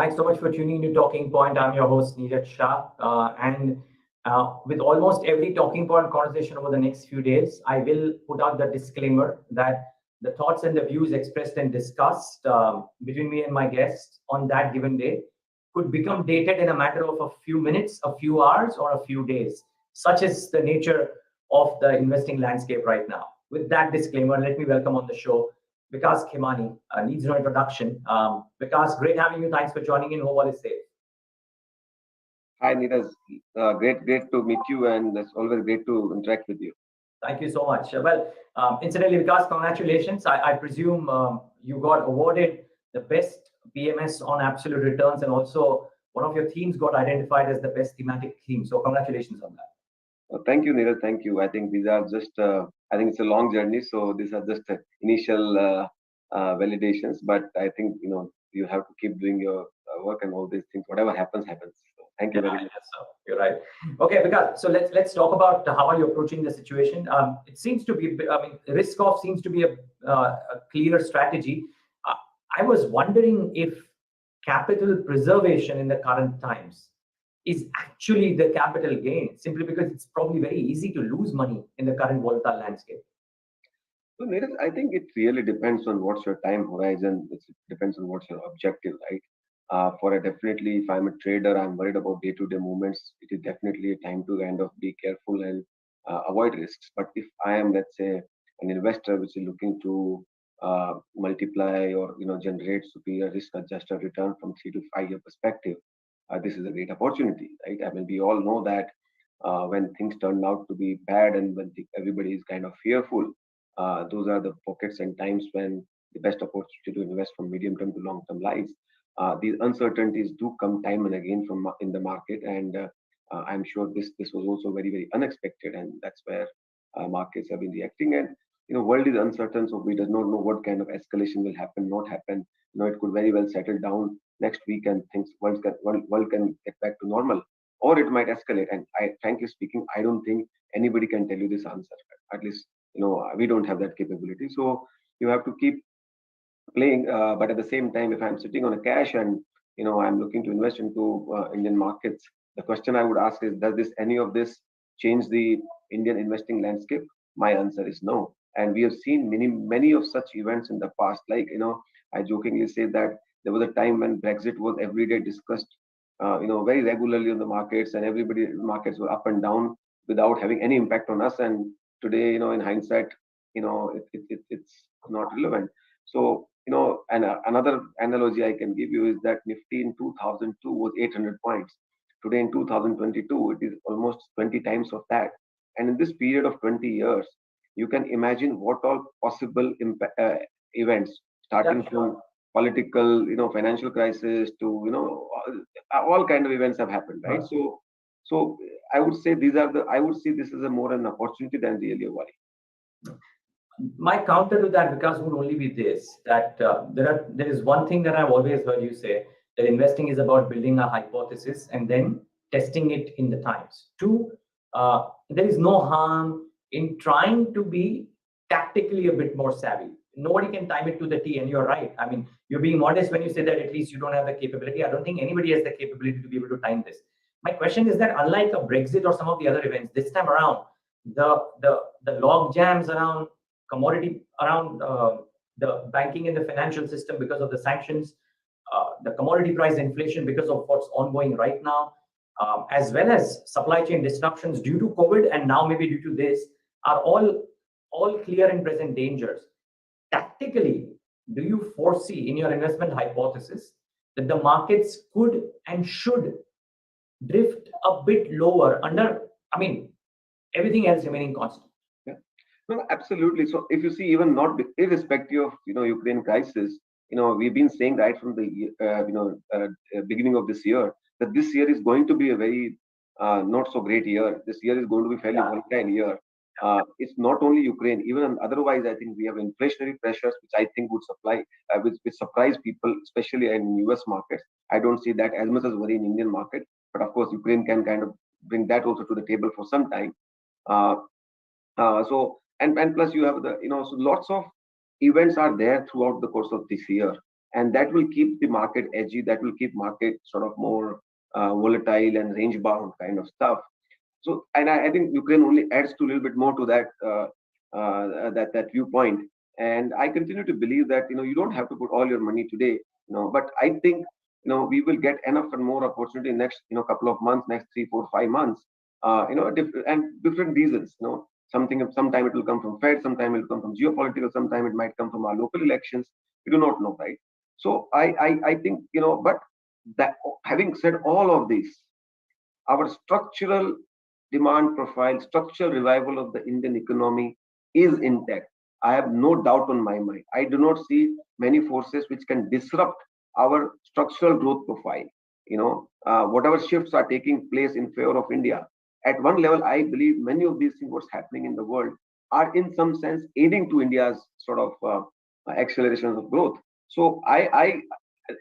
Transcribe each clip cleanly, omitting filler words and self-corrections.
Thanks so much for tuning in to Talking Point. I'm your host, Neeraj Shah. And with almost every Talking Point conversation over the next few days, I will put out the disclaimer that the thoughts and the views expressed and discussed between me and my guests on that given day could become dated in a matter of a few minutes, a few hours, or a few days. Such is the nature of the investing landscape right now. With that disclaimer, let me welcome on the show Vikas Khemani. Needs no introduction. Vikas, great having you. Thanks for joining in. Hope all is safe. Hi, Neeraj. Great to meet you, and it's always great to interact with you. Thank you so much. Incidentally, Vikas, congratulations. I presume you got awarded the best PMS on absolute returns, and also one of your themes got identified as the best thematic theme. So congratulations on that. Thank you, Neeraj. Thank you. I think these are just, I think it's a long journey, so these are just initial validations. But I think, you have to keep doing your work and all these things. Whatever happens, happens. So thank you very much. Yes, sir. You're right. Okay, Vikas. So let's talk about how are you approaching the situation. It seems to be, risk off seems to be a clear strategy. I was wondering if capital preservation in the current times is actually the capital gain, simply because it's probably very easy to lose money in the current volatile landscape. So, Neeraj, I think it really depends on what's your time horizon. It depends on what's your objective, right? Definitely, if I'm a trader, I'm worried about day-to-day movements. It is definitely a time to kind of be careful and avoid risks. But if I am, let's say, an investor which is looking to multiply or generate superior risk-adjusted return from 3 to 5 year perspective, this is a great opportunity, right? I mean, we all know that when things turn out to be bad and when everybody is kind of fearful, those are the pockets and times when the best opportunity to invest from medium term to long term lies. These uncertainties do come time and again from in the market, and I'm sure this was also very unexpected, and that's where markets have been reacting. And world is uncertain, so we do not know what kind of escalation will happen, not happen. It could very well settle down next week, and things world can get back to normal, or it might escalate. And frankly speaking, I don't think anybody can tell you this answer. At least we don't have that capability. So you have to keep playing, but at the same time, if I'm sitting on a cash and I'm looking to invest into Indian markets, the question I would ask is, does this any of this change the Indian investing landscape? My answer is no. And we have seen many of such events in the past. Like I jokingly say that there was a time when Brexit was every day discussed, very regularly on the markets, and markets were up and down without having any impact on us. And today, in hindsight, it's not relevant. So, and another analogy I can give you is that Nifty in 2002 was 800 points. Today in 2022, it is almost 20 times of that. And in this period of 20 years, you can imagine what all possible events, starting from political, financial crisis to, all kind of events have happened, right? So I would say I would see this as a more an opportunity than really a worry. My counter to that, Vikas, would only be this: that there is one thing that I've always heard you say, that investing is about building a hypothesis and then testing it in the times. Two, there is no harm in trying to be tactically a bit more savvy. Nobody can time it to the T, and you're right. I mean, you're being modest when you say that at least you don't have the capability. I don't think anybody has the capability to be able to time this. My question is that, unlike a Brexit or some of the other events, this time around, the log jams around commodity, around the banking and the financial system because of the sanctions, the commodity price inflation because of what's ongoing right now, as well as supply chain disruptions due to COVID and now maybe due to this, are all clear and present dangers. Tactically, do you foresee in your investment hypothesis that the markets could and should drift a bit lower under, everything else remaining constant? Yeah, no, absolutely. So if you see, even not irrespective of Ukraine crisis, we've been saying right from the beginning of this year that this year is going to be a very not so great year. This year is going to be fairly volatile year. It's not only Ukraine, even otherwise, I think we have inflationary pressures, which I think would which surprise people, especially in US markets. I don't see that as much as worry in Indian market, but of course, Ukraine can kind of bring that also to the table for some time. And plus you have so lots of events are there throughout the course of this year, and that will keep the market edgy. That will keep market sort of more volatile and range bound kind of stuff. So, and I think Ukraine only adds to a little bit more to that that viewpoint. And I continue to believe that you don't have to put all your money today, but I think we will get enough and more opportunity next couple of months, next 3, 4, 5 months, and different reasons. Sometime it will come from Fed, sometime it will come from geopolitical, sometime it might come from our local elections. We do not know, right? So I think but that having said all of this, our structural demand profile, structural revival of the Indian economy is intact. I have no doubt on my mind. I do not see many forces which can disrupt our structural growth profile. Whatever shifts are taking place in favor of India, at one level, I believe many of these things, what's happening in the world, are in some sense aiding to India's sort of acceleration of growth. So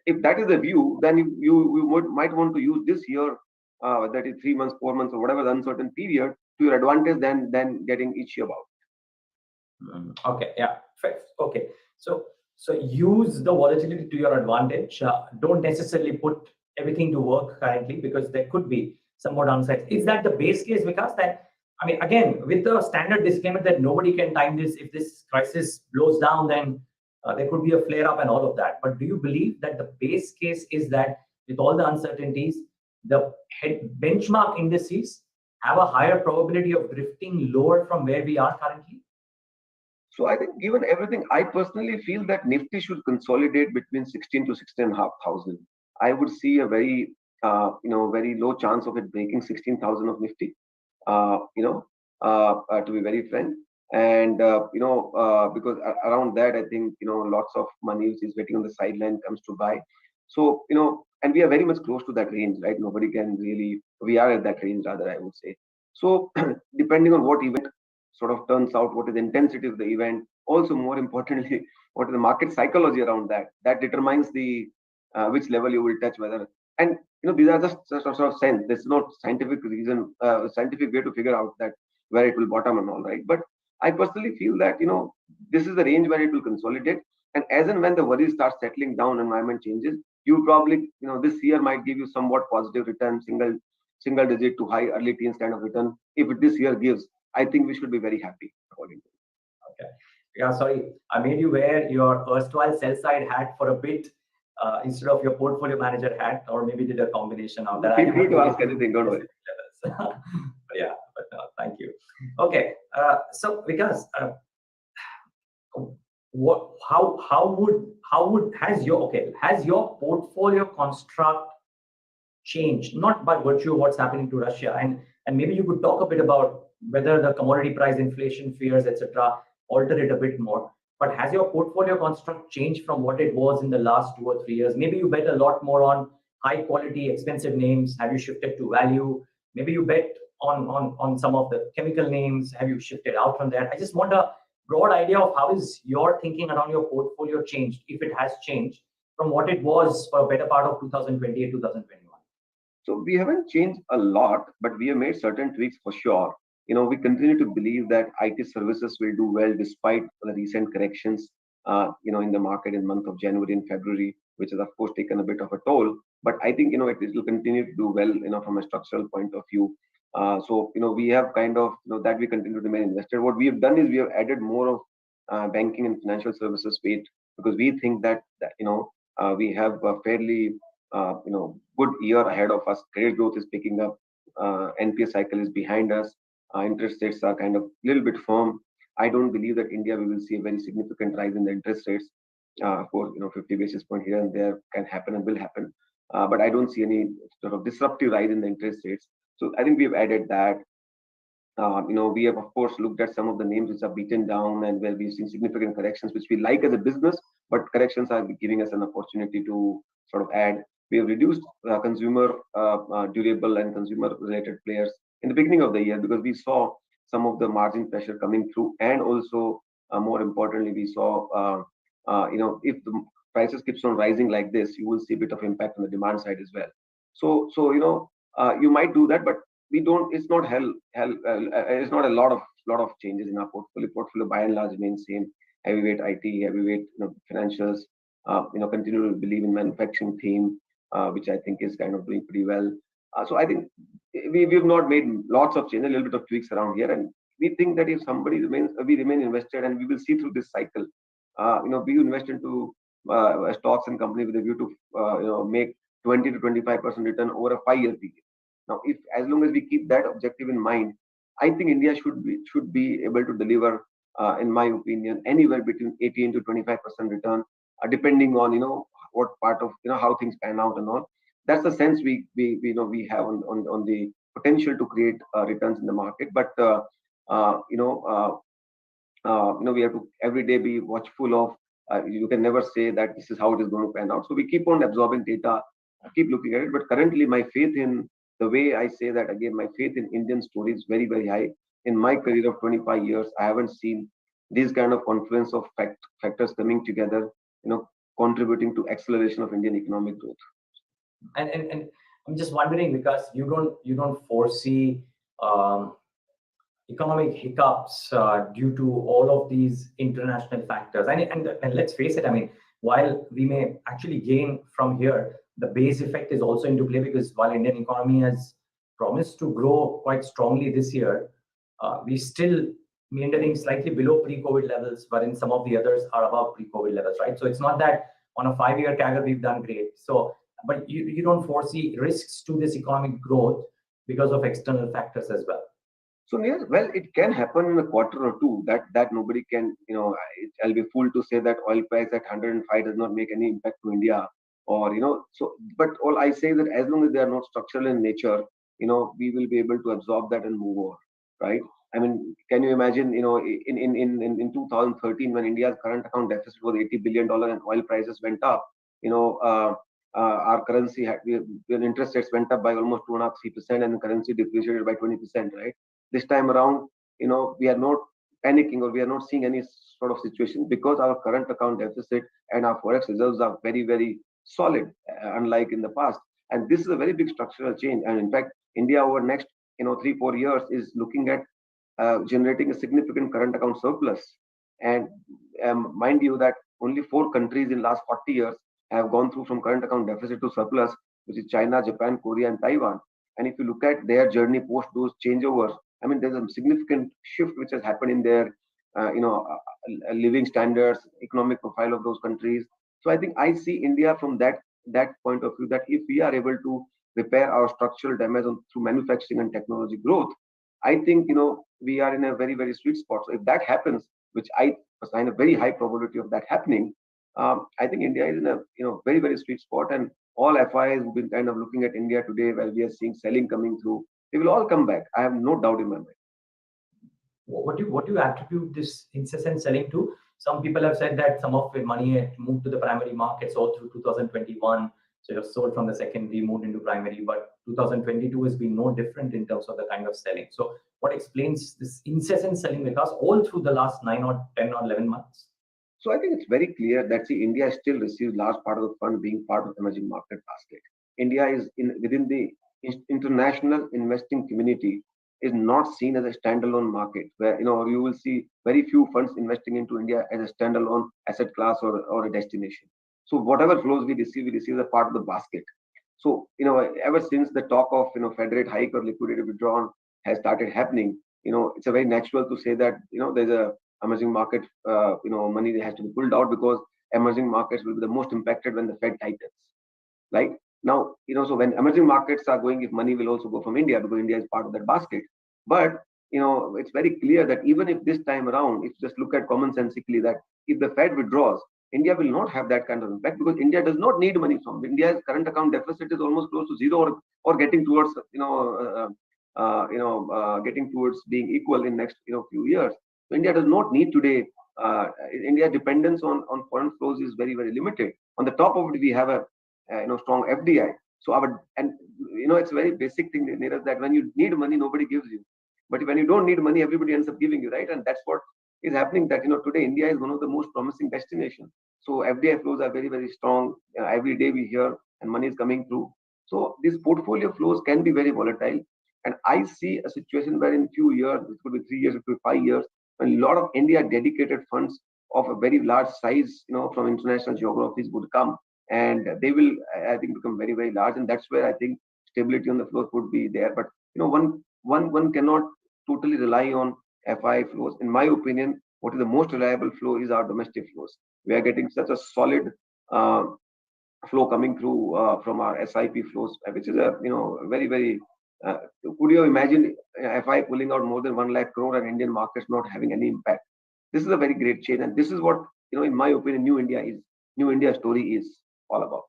if that is the view, then might want to use this year, that is 3 months, 4 months, or whatever the uncertain period, to your advantage than getting itchy about. Okay, yeah, fair. Okay, so use the volatility to your advantage. Don't necessarily put everything to work currently, because there could be some more downsides. Is that the base case, Vikas? That, I mean, again, with the standard disclaimer that nobody can time this. If this crisis blows down, then there could be a flare up and all of that. But do you believe that the base case is that with all the uncertainties, the benchmark indices have a higher probability of drifting lower from where we are currently? So I think given everything, I personally feel that Nifty should consolidate between 16 to 16,500. I would see a very very low chance of it breaking 16,000 of Nifty. To be very frank, and because around that, I think lots of money which is waiting on the sideline comes to buy. So and we are very much close to that range, right? Nobody can really. We are at that range, rather, I would say. So depending on what event sort of turns out, what is the intensity of the event, also more importantly, what is the market psychology around that determines the which level you will touch, whether. And these are just sort of sense. There's no scientific reason, scientific way to figure out that where it will bottom and all, right? But I personally feel that this is the range where it will consolidate, and as and when the worries start settling down, environment changes, you probably this year might give you somewhat positive return, single digit to high early teens kind of return. If this year gives, I think we should be very happy according to me. Okay. Yeah, sorry, I made you wear your erstwhile sell side hat for a bit instead of your portfolio manager hat, or maybe did a combination of that. Feel free to ask anything, don't worry. Yeah, but thank you. Okay, so Vikas, has your portfolio construct changed, not by virtue of what's happening to Russia, and maybe you could talk a bit about whether the commodity price inflation fears, etc., alter it a bit more. But has your portfolio construct changed from what it was in the last 2 or 3 years? Maybe you bet a lot more on high quality, expensive names. Have you shifted to value? Maybe you bet on some of the chemical names. Have you shifted out from that? I just want a broad idea of how is your thinking around your portfolio changed, if it has changed from what it was for a better part of 2020 and 2021. So we haven't changed a lot, but we have made certain tweaks for sure. We continue to believe that IT services will do well despite the recent corrections, in the market in month of January and February, which has of course taken a bit of a toll. But I think it will continue to do well, from a structural point of view. So we have kind of that we continue to remain invested. What we have done is we have added more of banking and financial services weight, because we think that we have a fairly good year ahead of us. Credit growth is picking up. NPS cycle is behind us. Interest rates are kind of a little bit firm. I don't believe that India we will see a very significant rise in the interest rates. Of course, 50 basis point here and there can happen and will happen. But I don't see any sort of disruptive rise in the interest rates. So I think we've added that. We have of course looked at some of the names which are beaten down and where we've seen significant corrections, which we like as a business, but corrections are giving us an opportunity to sort of add. We have reduced consumer durable and consumer related players in the beginning of the year, because we saw some of the margin pressure coming through, and also more importantly, we saw if the prices keeps on rising like this, you will see a bit of impact on the demand side as well. So you might do that, but we don't. It's not it's not a lot of changes in our portfolio. Portfolio by and large remains same. Heavyweight IT, heavyweight financials, continue to believe in manufacturing theme, which I think is kind of doing pretty well. So I think we've not made lots of change, a little bit of tweaks around here, and we think that if somebody remains, we remain invested, and we will see through this cycle. We invest into stocks and company with a view to make 20 to 25% return over a 5-year period. Now, if as long as we keep that objective in mind, I think India should be able to deliver, in my opinion, anywhere between 18 to 25% return, depending on what part of how things pan out and all. That's the sense we have on the potential to create returns in the market. But we have to every day be watchful of. You can never say that this is how it is going to pan out. So we keep on absorbing data, keep looking at it. But currently, my faith in the way I say that again, my faith in Indian story is very, very high. In my career of 25 years, I haven't seen this kind of confluence of factors coming together, contributing to acceleration of Indian economic growth. And I'm just wondering, because you don't foresee economic hiccups due to all of these international factors. And let's face it, I mean, while we may actually gain from here, the base effect is also into play, because while Indian economy has promised to grow quite strongly this year, we still meandering slightly below pre-COVID levels, wherein some of the others are above pre-COVID levels, right? So it's not that on a 5-year CAGR we've done great. So, but you don't foresee risks to this economic growth because of external factors as well. So yes, well, it can happen in a quarter or two. That nobody can, I'll be fool to say that oil price at 105 does not make any impact to India, or So, but all I say that as long as they are not structural in nature, we will be able to absorb that and move on, right? I mean, can you imagine, in 2013 when India's current account deficit was $80 billion and oil prices went up, our currency when interest rates went up by almost 2.5-3%, and the currency depreciated by 20%, right? This time around, we are not panicking, or we are not seeing any sort of situation, because our current account deficit and our forex reserves are very, very solid, unlike in the past. And this is a very big structural change. And in fact, India over next 3-4 years is looking at generating a significant current account surplus. And mind you that only 4 countries in last 40 years have gone through from current account deficit to surplus, which is China, Japan, Korea, and Taiwan. And if you look at their journey post those changeovers, I mean, there's a significant shift which has happened in their, living standards, economic profile of those countries. So I think I see India from that point of view, that if we are able to repair our structural damage through manufacturing and technology growth, I think we are in a very, very sweet spot. So if that happens, which I assign a very high probability of that happening, I think India is in a very, very sweet spot, and all FIs who've been kind of looking at India today, while we are seeing selling coming through, they will all come back. I have no doubt in my mind. What do you attribute this incessant selling to? Some people have said that some of the money had moved to the primary markets all through 2021. So you're sold from the secondary, moved into primary, but 2022 has been no different in terms of the kind of selling. So what explains this incessant selling with us all through the last 9 or 10 or 11 months? So I think it's very clear that India still receives large part of the fund being part of emerging market basket. India is within the international investing community, is not seen as a standalone market, where you will see very few funds investing into India as a standalone asset class or a destination. So whatever flows we receive as a part of the basket. So ever since the talk of Fed rate hike or liquidity withdrawal has started happening, it's a very natural to say that there's a emerging market money that has to be pulled out, because emerging markets will be the most impacted when the Fed tightens. Right now, so when emerging markets are going, if money will also go from India, because India is part of that basket. But it's very clear that even if this time around, if you just look at commonsensically, that if the Fed withdraws, India will not have that kind of impact, because India does not need money from India's current account deficit is almost close to zero, or getting towards getting towards being equal in next few years. So India does not need today. India's dependence on foreign flows is very, very limited. On the top of it, we have a strong FDI. So it's a very basic thing, Neeraj, that when you need money, nobody gives you. But when you don't need money, everybody ends up giving you, right? And that's what is happening. That today India is one of the most promising destinations. So FDI flows are very, very strong. Every day we hear, and money is coming through. So these portfolio flows can be very volatile. And I see a situation where in few years, it could be 3 years, it could be 5 years, when a lot of India dedicated funds of a very large size, from international geographies would come, and they will, I think, become very, very large, and that's where I think stability on the flows would be there. But one cannot totally rely on FI flows. In my opinion, what is the most reliable flow is our domestic flows. We are getting such a solid uh, flow coming through from our SIP flows, which is a very, very. Could you imagine FI pulling out more than 1 lakh crore and Indian markets not having any impact? This is a very great change, and this is what, in my opinion, New India story is all about.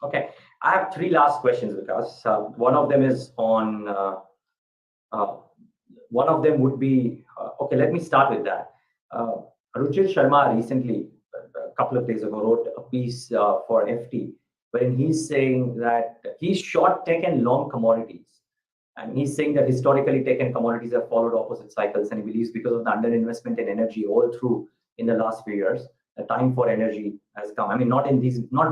Okay, I have three last questions, because one of them is on. Uh, One of them would be, okay, let me start with that. Ruchir Sharma recently, a couple of days ago, wrote a piece for FT, wherein he's saying that he's short tech and long commodities. And he's saying that historically tech and commodities have followed opposite cycles, and he believes because of the underinvestment in energy all through in the last few years, the time for energy has come. I mean, not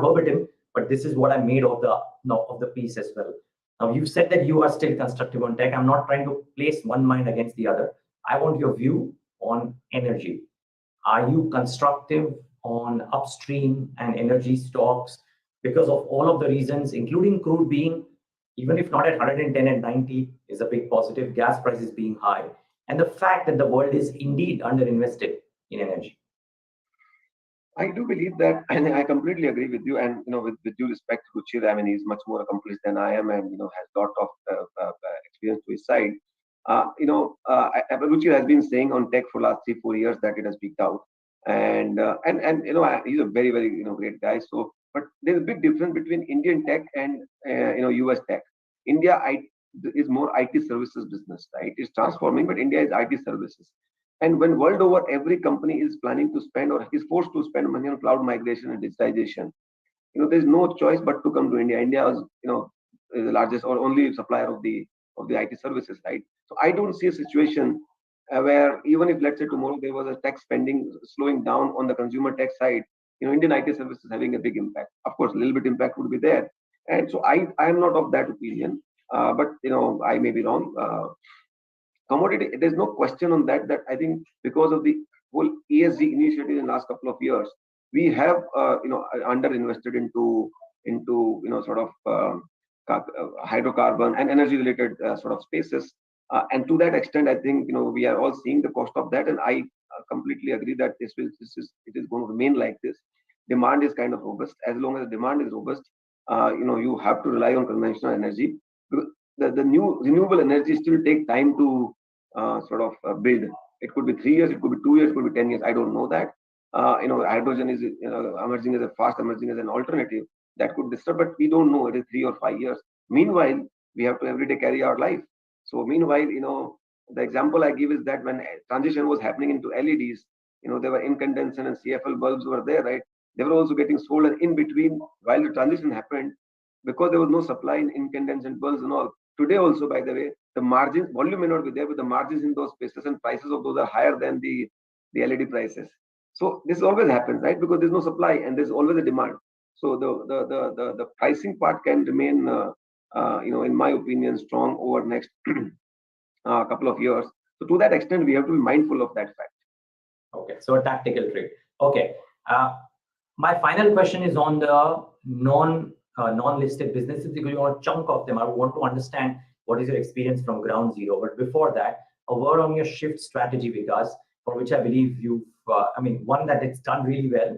verbatim, but this is what I made of the piece as well. Now, you've said that you are still constructive on tech. I'm not trying to place one mind against the other. I want your view on energy. Are you constructive on upstream and energy stocks because of all of the reasons, including crude being, even if not at 110 and 90, is a big positive, gas prices being high, and the fact that the world is indeed underinvested in energy? I do believe that, and I completely agree with you. And with due respect to Ruchir, I mean, he's much more accomplished than I am, and has lot of experience to his side. Ruchir has been saying on tech for last 3-4 years that it has peaked out, and he's a very, very great guy. So, but there's a big difference between Indian tech and US tech. India is more IT services business, right? It's transforming, but India is IT services. And when world over, every company is planning to spend or is forced to spend money on cloud migration and digitization, there's no choice but to come to India. India is the largest or only supplier of the IT services, right? So I don't see a situation where, even if, let's say, tomorrow there was a tech spending slowing down on the consumer tech side, Indian IT services having a big impact. Of course, a little bit impact would be there, and so I am not of that opinion. But I may be wrong. Commodity, there's no question on that I think because of the whole ESG initiative in the last couple of years, we have under invested into sort of hydrocarbon and energy related sort of spaces, and to that extent I think we are all seeing the cost of that, and I completely agree that it is going to remain like this. Demand is kind of robust. As long as the demand is robust, you have to rely on conventional energy. The new renewable energy still take time to sort of build. It could be 3 years, it could be 2 years, it could be 10 years. I don't know that. Hydrogen is emerging as a fast emerging as an alternative that could disturb, but we don't know. It is 3 or 5 years. Meanwhile, we have to every day carry our life. So meanwhile, the example I give is that when transition was happening into LEDs, there were incandescent and CFL bulbs were there, right? They were also getting sold, and in between, while the transition happened, because there was no supply in incandescent bulbs and all. Today also, by the way, the margins, volume may not be there, but the margins in those spaces and prices of those are higher than the LED prices. So this always happens, right? Because there's no supply and there's always a demand. So the pricing part can remain, in my opinion, strong over next couple of years. So to that extent, we have to be mindful of that fact. Okay, so a tactical trade. Okay, my final question is on the non-listed businesses, because you want a chunk of them. I want to understand what is your experience from ground zero. But before that, a word on your shift strategy, Vikas, for which I believe you've, one, that it's done really well.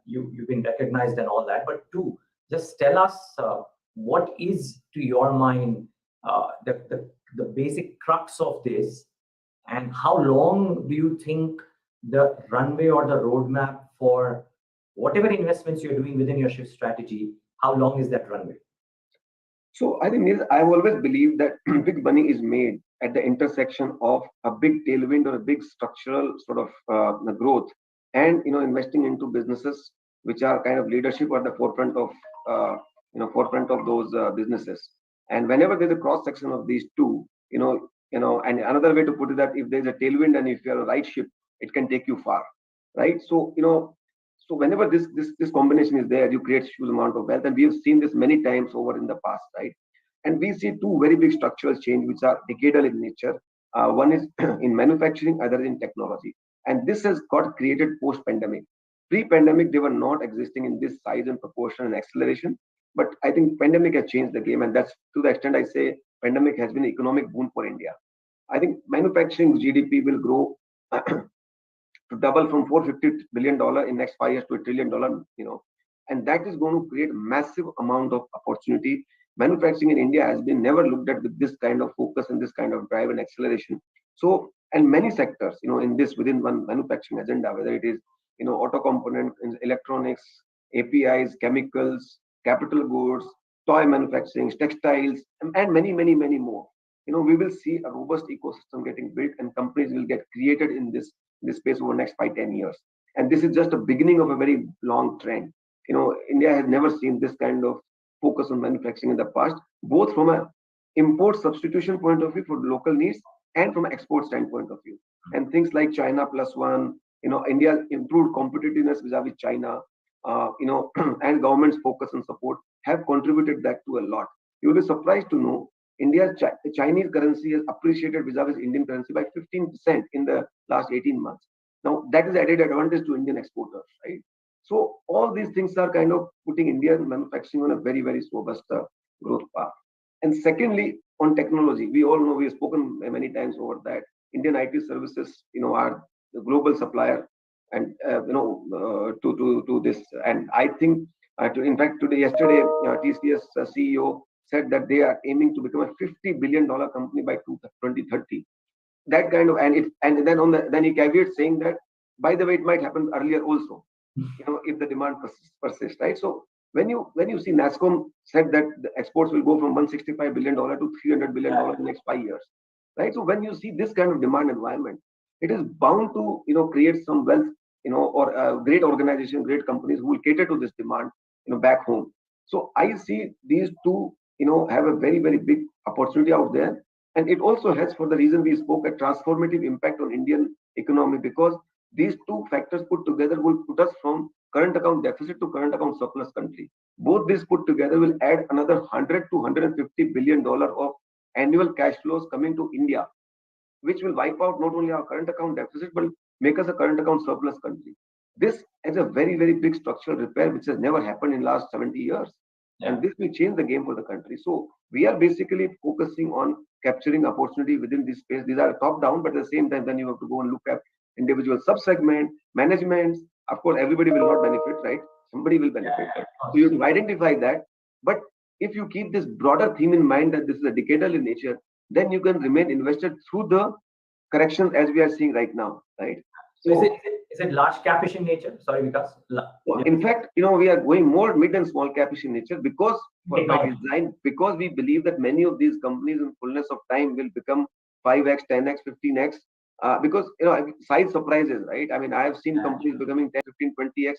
You've been recognized and all that. But two, just tell us what is, to your mind, the basic crux of this, and how long do you think the runway or the roadmap for whatever investments you're doing within your shift strategy, how long is that runway? So I think I've always believed that big money is made at the intersection of a big tailwind or a big structural sort of growth, and investing into businesses which are kind of leadership at the forefront of those businesses. And whenever there's a cross section of these two, and another way to put it, that if there's a tailwind and if you're a right ship, it can take you far, right? So so whenever this combination is there, you create huge amount of wealth, and we have seen this many times over in the past, right? And we see two very big structural change which are decadal in nature. One is in manufacturing, other in technology. And this has got created post-pandemic. Pre-pandemic, they were not existing in this size and proportion and acceleration. But I think pandemic has changed the game, and that's to the extent I say pandemic has been an economic boon for India. I think manufacturing GDP will grow to double from $450 billion in next 5 years to $1 trillion, and that is going to create massive amount of opportunity. Manufacturing in India has been never looked at with this kind of focus and this kind of drive and acceleration. So, and many sectors, in this within one manufacturing agenda, whether it is, auto component, electronics, APIs, chemicals, capital goods, toy manufacturing, textiles, and many, many, many more. We will see a robust ecosystem getting built, and companies will get created in this space over the next 5-10 years. And this is just a beginning of a very long trend. India has never seen this kind of focus on manufacturing in the past, both from a import substitution point of view for local needs and from an export standpoint of view. And things like China plus one, India improved competitiveness vis-a-vis China, and government's focus and support have contributed that to a lot. You will be surprised to know India's Chinese currency has appreciated vis-a-vis Indian currency by 15% in the last 18 months. Now, that is added advantage to Indian exporters, right? So all these things are kind of putting Indian manufacturing on a very, very robust growth path. And secondly, on technology, we all know, we have spoken many times over that Indian IT services, are the global supplier, and to this. And I think, in fact, yesterday, TCS CEO said that they are aiming to become a $50 billion company by 2030. That kind of, and then he caveats saying that, by the way, it might happen earlier also, if the demand persists, right? So when you see NASSCOM said that the exports will go from $165 billion to $300 billion in the next 5 years, right? So when you see this kind of demand environment, it is bound to create some wealth, or great organization, great companies who will cater to this demand, back home. So I see these two, have a very, very big opportunity out there. And it also has, for the reason we spoke, a transformative impact on Indian economy, because these two factors put together will put us from current account deficit to current account surplus country. Both these put together will add another $100 to $150 billion of annual cash flows coming to India, which will wipe out not only our current account deficit, but make us a current account surplus country. This is a very, very big structural repair, which has never happened in the last 70 years. And this will change the game for the country. So we are basically focusing on capturing opportunity within this space. These are top down, but at the same time, then you have to go and look at individual sub-segment, managements. Of course, everybody will not benefit, right? Somebody will benefit. Right? So you have to identify that. But if you keep this broader theme in mind that this is a decadal in nature, then you can remain invested through the corrections as we are seeing right now, right? So is it large capish in nature? Sorry, Vikas. In fact, we are going more mid and small capish in nature because by design, because we believe that many of these companies in fullness of time will become 5x, 10x, 15x. Because size surprises, right? I mean, I have seen companies becoming 10, 15, 20x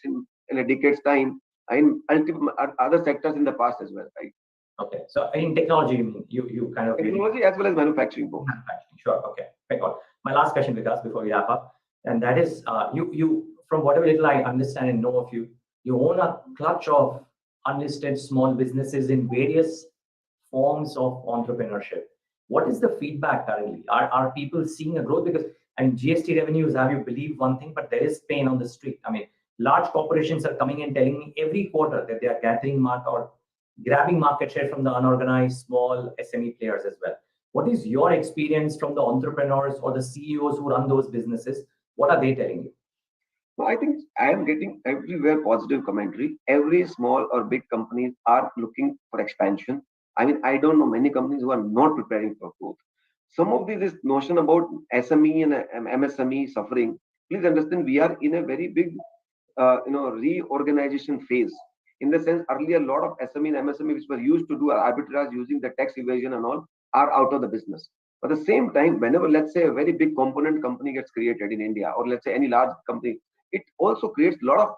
in a decade's time in other sectors in the past as well, right? Okay, so in technology, you kind of technology as well as manufacturing both. Manufacturing, sure. Okay, very good. My last question, Vikas, before we wrap up, and that is, you from whatever little I understand and know of you, you own a clutch of unlisted small businesses in various forms of entrepreneurship. What is the feedback currently? Are people seeing a growth? Because GST revenues have you believe one thing, but there is pain on the street. I mean, large corporations are coming and telling me every quarter that they are grabbing market share from the unorganized small SME players as well. What is your experience from the entrepreneurs or the CEOs who run those businesses? What are they telling you? Well, I think I am getting everywhere positive commentary. Every small or big companies are looking for expansion. I mean, I don't know many companies who are not preparing for growth. Some of this notion about SME and MSME suffering, please understand we are in a very big reorganization phase. In the sense, earlier a lot of SME and MSME which were used to do arbitrage using the tax evasion and all are out of the business. But at the same time, whenever, let's say, a very big component company gets created in India, or let's say any large company, it also creates a lot of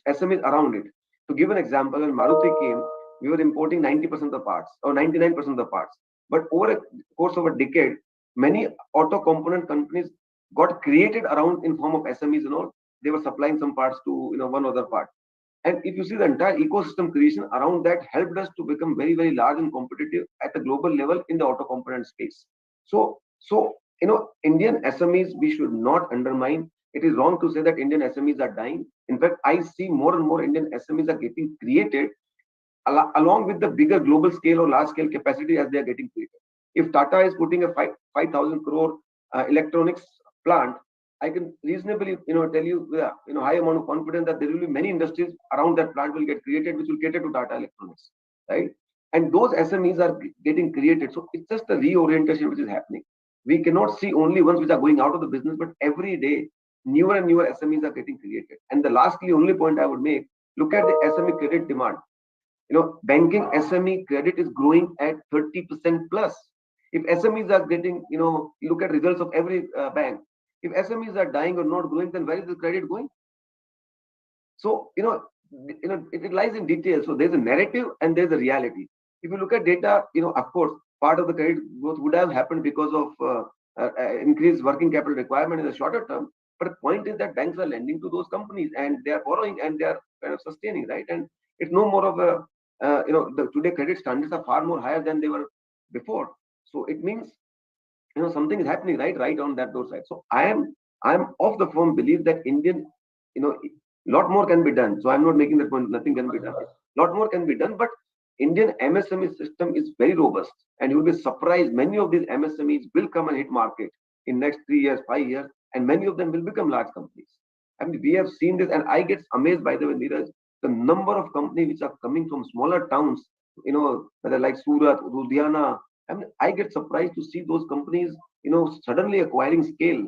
SMEs around it. To give an example, when Maruti came, we were importing 90% of the parts or 99% of the parts. But over a course of a decade, many auto component companies got created around in form of SMEs and all. They were supplying some parts to one other part. And if you see the entire ecosystem creation around that helped us to become very, very large and competitive at a global level in the auto component space. So Indian SMEs we should not undermine. It is wrong to say that Indian SMEs are dying. In fact, I see more and more Indian SMEs are getting created along with the bigger global scale or large scale capacity as they are getting created. If Tata is putting a 5,000 crore electronics plant, I can reasonably tell you with a high amount of confidence that there will be many industries around that plant will get created which will cater to Tata Electronics, right? And those SMEs are getting created. So it's just a reorientation which is happening. We cannot see only ones which are going out of the business, but every day newer and newer SMEs are getting created. And the lastly only point I would make, look at the SME credit demand. Banking SME credit is growing at 30% plus. If SMEs are getting, look at results of every bank. If SMEs are dying or not growing, then where is the credit going? So, it lies in detail. So there's a narrative and there's a reality. If you look at data, of course, part of the credit growth would have happened because of increased working capital requirement in the shorter term. But the point is that banks are lending to those companies and they are borrowing and they are kind of sustaining, right? And it's no more of a, today credit standards are far more higher than they were before. So it means, something is happening, right on that door side. So I'm of the firm belief that Indian, lot more can be done. So I'm not making that point, nothing can be done. Lot more can be done, but Indian MSME system is very robust, and you will be surprised. Many of these MSMEs will come and hit market in next 3 years, 5 years, and many of them will become large companies. I mean, we have seen this, and I get amazed by the way, Neeraj, the number of companies which are coming from smaller towns, whether like Surat, Ludhiana. I mean, I get surprised to see those companies, suddenly acquiring scale,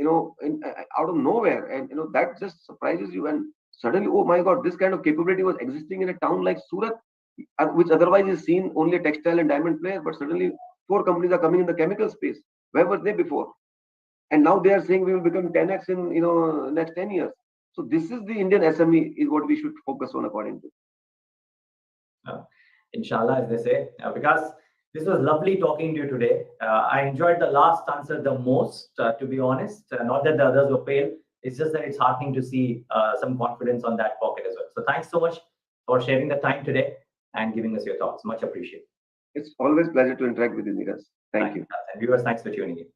out of nowhere, and that just surprises you. And suddenly, oh my God, this kind of capability was existing in a town like Surat, which otherwise is seen only a textile and diamond player, but suddenly 4 companies are coming in the chemical space. Where were they before? And now they are saying we will become 10x in next 10 years. So this is the Indian SME is what we should focus on according to. Inshallah, as they say. Because this was lovely talking to you today. I enjoyed the last answer the most, to be honest. Not that the others were pale. It's just that it's heartening to see some confidence on that pocket as well. So thanks so much for sharing the time today and giving us your thoughts. Much appreciated. It's always a pleasure to interact with you, Neeraj. Thank you. And viewers, thanks for tuning in.